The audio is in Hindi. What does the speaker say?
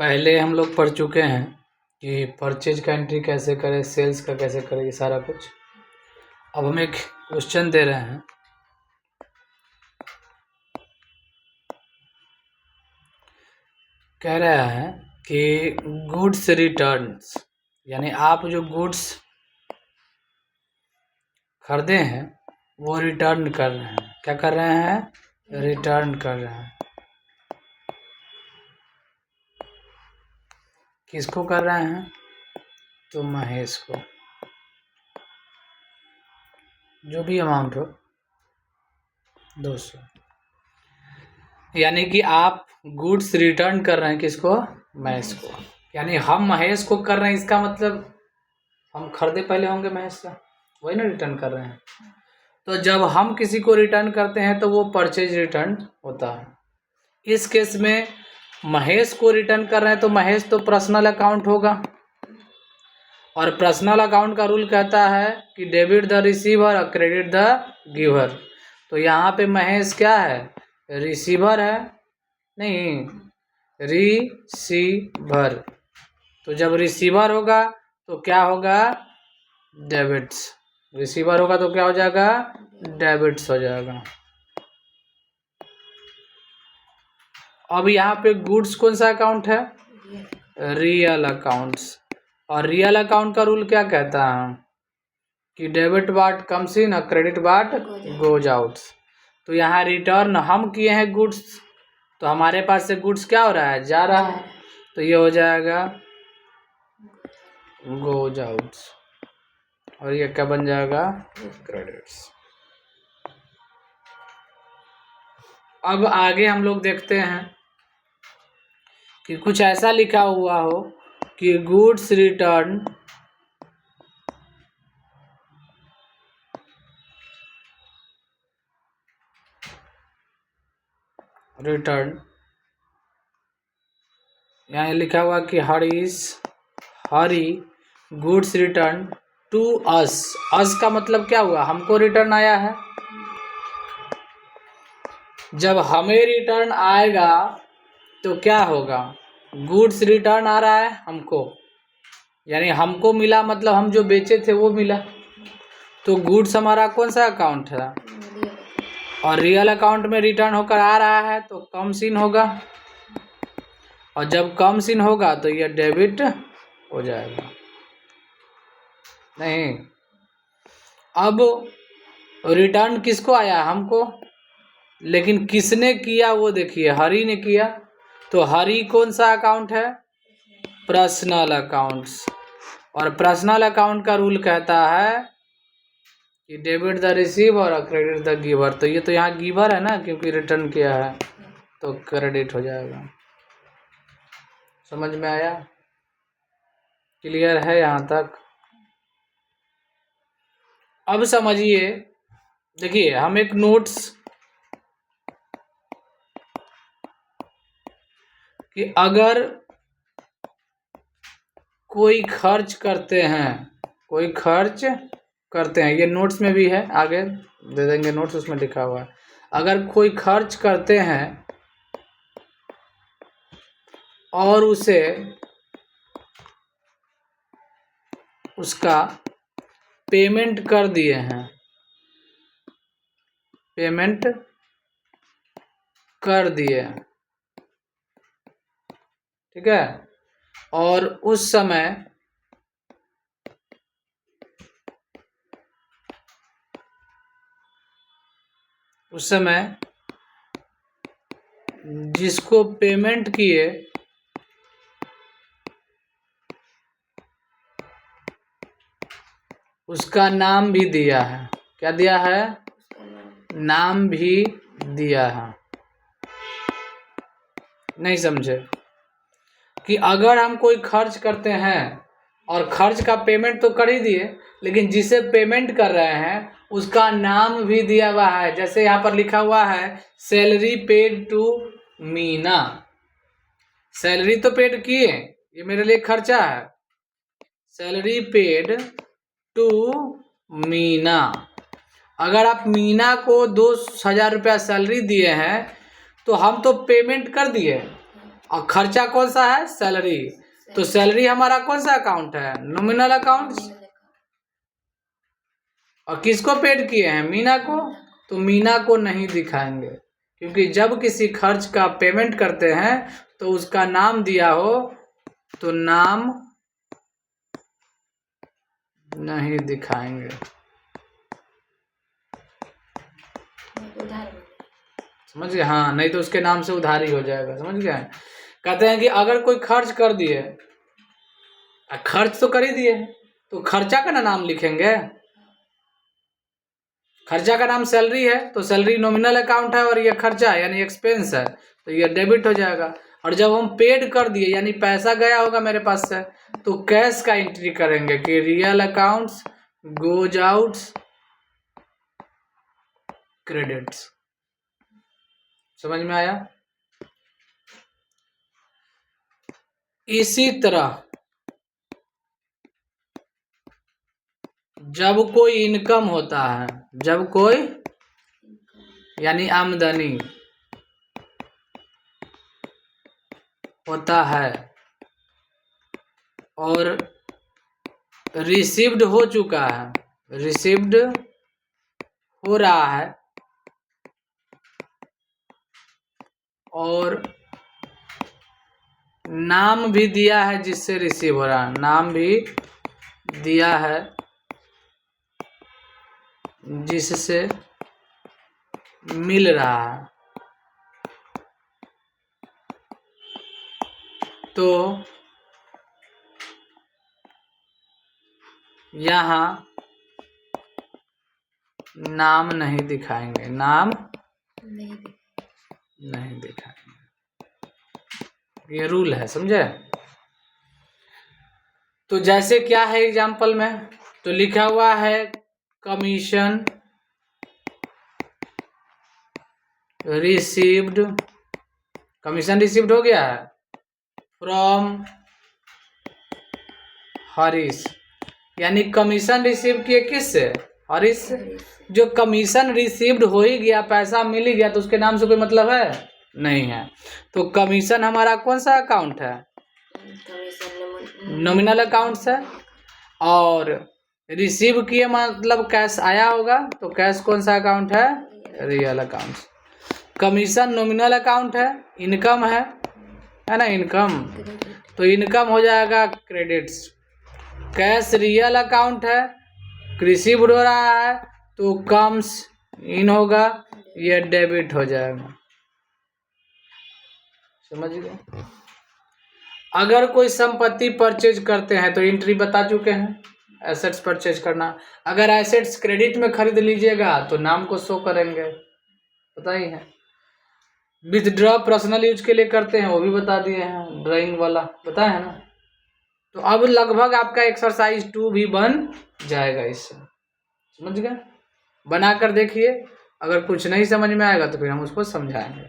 पहले हम लोग पढ़ चुके हैं कि परचेज का एंट्री कैसे करें, सेल्स का कैसे करें, ये सारा कुछ। अब हम एक क्वेश्चन दे रहे हैं। कह रहा है कि गुड्स रिटर्न्स, यानी आप जो गुड्स खरीदे हैं वो रिटर्न कर रहे हैं। क्या कर रहे हैं? रिटर्न कर रहे हैं। किसको कर रहे हैं? तो महेश को, जो भी अमाउंट हो 200। यानी कि आप गुड्स रिटर्न कर रहे हैं। किसको? महेश को। यानी हम महेश को कर रहे हैं, इसका मतलब हम खरीदे पहले होंगे महेश से, वही ना रिटर्न कर रहे हैं। तो जब हम किसी को रिटर्न करते हैं तो वो परचेज रिटर्न होता है। इस केस में महेश को रिटर्न कर रहे हैं तो महेश तो पर्सनल अकाउंट होगा, और पर्सनल अकाउंट का रूल कहता है कि डेबिट द रिसीवर और क्रेडिट द गिवर। तो यहाँ पे महेश क्या है? रिसीवर है, नहीं, रिसीवर। तो जब रिसीवर होगा तो क्या होगा? डेबिट्स। रिसीवर होगा तो क्या हो जाएगा? डेबिट्स हो जाएगा। अब यहाँ पे गुड्स कौन सा अकाउंट है? Real accounts. और रियल अकाउंट का रूल क्या कहता है? कि डेबिट पार्ट कम्स इन और क्रेडिट पार्ट गोज आउट। तो यहाँ रिटर्न हम किए हैं गुड्स, तो हमारे पास से गुड्स क्या हो रहा है? जा रहा है। तो ये हो जाएगा गोज आउट, और ये क्या बन जाएगा? क्रेडिट्स। अब आगे हम लोग देखते हैं कि कुछ ऐसा लिखा हुआ हो कि गुड्स रिटर्न यहाँ लिखा हुआ कि हरी गुड्स रिटर्न टू अस। अस का मतलब क्या हुआ? हमको रिटर्न आया है। जब हमें रिटर्न आएगा तो क्या होगा? गुड्स रिटर्न आ रहा है हमको, यानी हमको मिला, मतलब हम जो बेचे थे वो मिला। तो गुड्स हमारा कौन सा अकाउंट है? और रियल अकाउंट में रिटर्न होकर आ रहा है तो कम सीन होगा, और जब कम सीन होगा तो ये डेबिट हो जाएगा। नहीं, अब रिटर्न किसको आया? हमको। लेकिन किसने किया वो देखिए, हरी ने किया। तो हरी कौन सा अकाउंट है? Personal accounts. और पर्सनल अकाउंट का रूल कहता है कि डेबिट द रिसीवर और क्रेडिट द गिवर। तो ये तो यहाँ गिवर है ना, क्योंकि रिटर्न किया है, तो क्रेडिट हो जाएगा। समझ में आया? क्लियर है यहाँ तक? अब समझिए, देखिए हम एक नोट्स कि अगर कोई खर्च करते हैं, ये नोट्स में भी है, आगे दे देंगे नोट्स, उसमें लिखा हुआ है। अगर कोई खर्च करते हैं और उसे उसका पेमेंट कर दिए हैं, पेमेंट कर दिए, ठीक है, और उस समय जिसको पेमेंट किए उसका नाम भी दिया है। क्या दिया है? नाम भी दिया है। नहीं समझे? कि अगर हम कोई खर्च करते हैं और खर्च का पेमेंट तो कर ही दिए, लेकिन जिसे पेमेंट कर रहे हैं उसका नाम भी दिया हुआ है। जैसे यहाँ पर लिखा हुआ है salary paid to Meena. Salary तो पेड किए, ये मेरे लिए खर्चा है। Salary paid to Meena. अगर आप मीना को 2000 रुपया सैलरी दिए हैं तो हम तो पेमेंट कर दिए, और खर्चा कौन सा है? सैलरी। तो सैलरी हमारा कौन सा अकाउंट है? Nominal account. और किसको पेड किए हैं? मीना को। तो मीना को नहीं दिखाएंगे, क्योंकि जब किसी खर्च का पेमेंट करते हैं तो उसका नाम दिया हो तो नाम नहीं दिखाएंगे। समझ गए? हाँ, नहीं तो उसके नाम से उधारी हो जाएगा। समझ गए? कहते हैं कि अगर कोई खर्च कर दिए, खर्च तो कर ही दिए, तो खर्चा का ना नाम लिखेंगे। खर्चा का नाम सैलरी है तो सैलरी नॉमिनल अकाउंट है और ये खर्चा यानी एक्सपेंस है तो ये डेबिट हो जाएगा। और जब हम पेड कर दिए यानी पैसा गया होगा मेरे पास से, तो कैश का एंट्री करेंगे कि real accounts goes out credits. समझ में आया? इसी तरह जब कोई इनकम होता है, जब कोई यानी आमदनी होता है और रिसीव्ड हो चुका है, रिसीव्ड हो रहा है और नाम भी दिया है जिससे रिसीव हो रहा है, नाम भी दिया है जिससे मिल रहा है, तो यहाँ नाम नहीं दिखाएंगे, नाम नहीं दिखाएंगे। ये रूल है, समझे? तो जैसे क्या है एग्जाम्पल में, तो लिखा हुआ है कमीशन रिसीव्ड, कमीशन रिसीव्ड हो गया है फ्रॉम हरीश, यानी कमीशन रिसीव किए किससे? हरीश से। जो कमीशन रिसीव्ड हो ही गया, पैसा मिल ही गया, तो उसके नाम से कोई मतलब है? नहीं है। तो कमीशन हमारा कौन सा अकाउंट है? नॉमिनल अकाउंट है। और रिसीव किए मतलब कैश आया होगा, तो कैश कौन सा अकाउंट है? Real account. Commission nominal account है, इनकम है ना, इनकम, तो इनकम हो जाएगा क्रेडिट्स। कैश रियल अकाउंट है, रिसीव हो रहा है तो कम्स इन होगा, ये डेबिट हो जाएगा। समझ गए? अगर कोई संपत्ति परचेज करते हैं तो एंट्री बता चुके हैं, एसेट्स परचेज करना। अगर एसेट्स क्रेडिट में खरीद लीजिएगा तो नाम को शो करेंगे, पता ही है। विथड्रॉ पर्सनल यूज के लिए करते हैं, वो भी बता दिए हैं, ड्राइंग वाला बताया है ना। तो अब लगभग आपका एक्सरसाइज 2 भी बन जाएगा इससे। समझ गए? बना कर देखिए, अगर कुछ नहीं समझ में आएगा तो फिर हम उसको समझाएंगे।